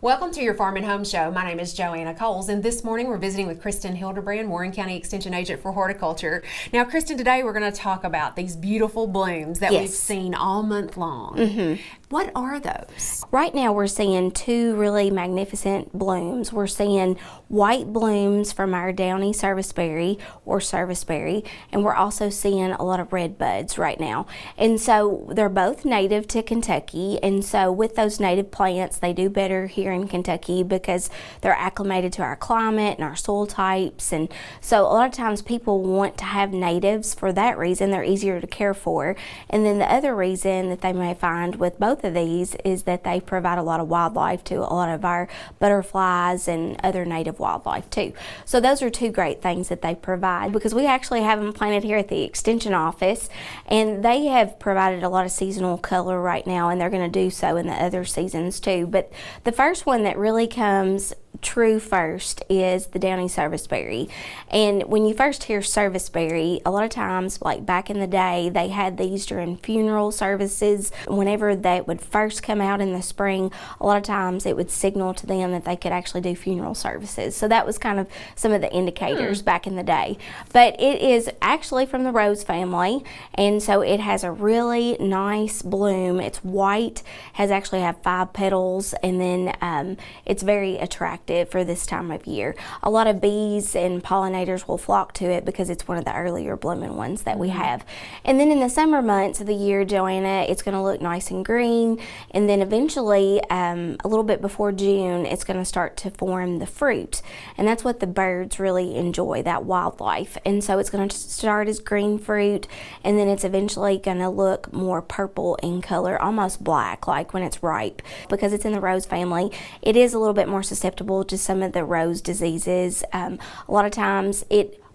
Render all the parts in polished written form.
Welcome to your Farm and Home Show. My name is Joanna Coles, and this morning we're visiting with Kristin Hildabrand, Warren County Extension Agent for Horticulture. Now, Kristin, today we're going to talk about these beautiful blooms that we've seen all month long. What are those? Right now we're seeing two really magnificent blooms. We're seeing white blooms from our downy serviceberry or serviceberry, and we're also seeing a lot of red buds right now. And so they're both native to Kentucky, and so with those native plants, they do better here in Kentucky because they're acclimated to our climate and our soil types. And so a lot of times people want to have natives for that reason. They're easier to care for. And then the other reason that they may find with both of these is that they provide a lot of wildlife to a lot of our butterflies and other native wildlife too. So those are two great things that they provide, because we actually have them planted here at the Extension office, and they have provided a lot of seasonal color right now, and they're going to do so in the other seasons too. But the first one that really comes true first is the downy serviceberry. And when you first hear serviceberry, a lot of times, like back in the day, they had these during funeral services. Whenever they would first come out in the spring, a lot of times it would signal to them that they could actually do funeral services. So that was kind of some of the indicators back in the day. But it is actually from the rose family, and so it has a really nice bloom. It's white, has actually have 5 petals, and then it's very attractive for this time of year. A lot of bees and pollinators will flock to it because it's one of the earlier blooming ones that we have. And then in the summer months of the year, Joanna, it's going to look nice and green, and then eventually a little bit before June, it's going to start to form the fruit, and that's what the birds really enjoy, that wildlife. And so it's going to start as green fruit, and then it's eventually going to look more purple in color, almost black, like when it's ripe. Because it's in the rose family, it is a little bit more susceptible to some of the rose diseases. A lot of times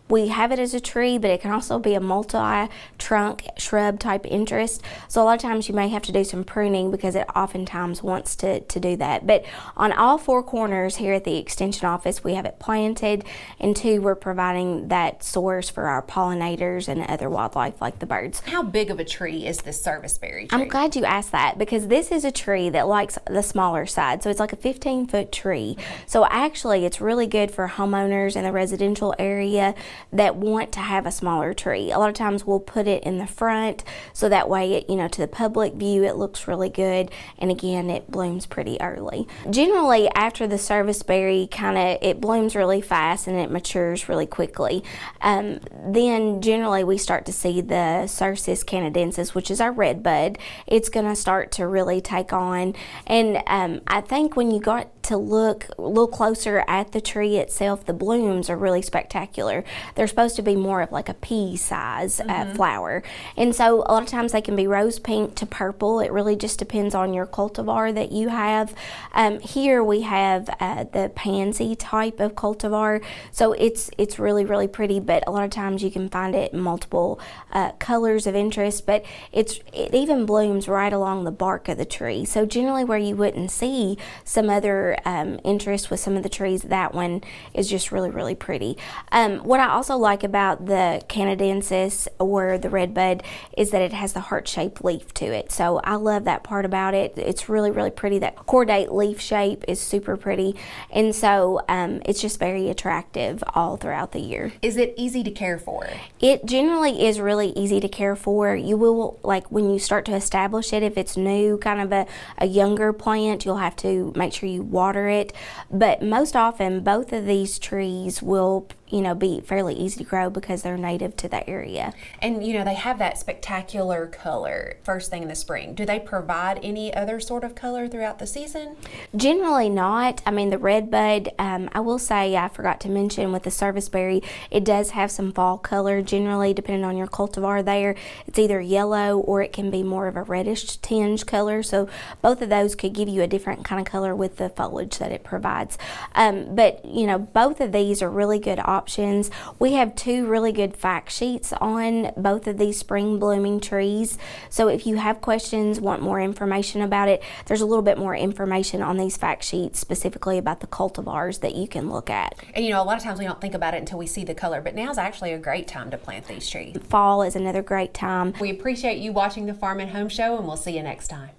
we have it as a tree, but it can also be a multi-trunk shrub type interest. So a lot of times you may have to do some pruning because it oftentimes wants to do that. But on all 4 corners here at the Extension office, we have it planted, and 2, we're providing that source for our pollinators and other wildlife like the birds. How big of a tree is this serviceberry tree? I'm glad you asked that, because this is a tree that likes the smaller side. So it's like a 15-foot tree. So actually it's really good for homeowners in the residential area that want to have a smaller tree. A lot of times we'll put it in the front, so that way it, to the public view, it looks really good, and again, it blooms pretty early. Generally, after the serviceberry it blooms really fast and it matures really quickly. Then generally we start to see the Cercis canadensis, which is our redbud. It's gonna start to really take on, and I think when you got to look a little closer at the tree itself, the blooms are really spectacular. They're supposed to be more of like a pea size flower, and so a lot of times they can be rose pink to purple. It really just depends on your cultivar that you have. Here we have the pansy type of cultivar, so it's really pretty, but a lot of times you can find it in multiple colors of interest, but it even blooms right along the bark of the tree. So generally where you wouldn't see some other interest with some of the trees, that one is just really pretty. What I also like about the canadensis or the redbud is that it has the heart-shaped leaf to it. So I love that part about it. It's really pretty. That cordate leaf shape is super pretty, and so it's just very attractive all throughout the year. Is it easy to care for? It generally is really easy to care for. You will, like when you start to establish it, if it's new, kind of a younger plant, you'll have to make sure you water it, but most often both of these trees will be fairly easy to grow because they're native to the area. And they have that spectacular color first thing in the spring. Do they provide any other sort of color throughout the season? Generally not. I mean, the redbud, I will say, I forgot to mention with the serviceberry, it does have some fall color generally, depending on your cultivar there. It's either yellow or it can be more of a reddish tinge color. So both of those could give you a different kind of color with the foliage that it provides. But both of these are really good options. We have 2 really good fact sheets on both of these spring blooming trees. So if you have questions, want more information about it, there's a little bit more information on these fact sheets specifically about the cultivars that you can look at. And a lot of times we don't think about it until we see the color, but now's actually a great time to plant these trees. Fall is another great time. We appreciate you watching the Farm and Home Show, and we'll see you next time.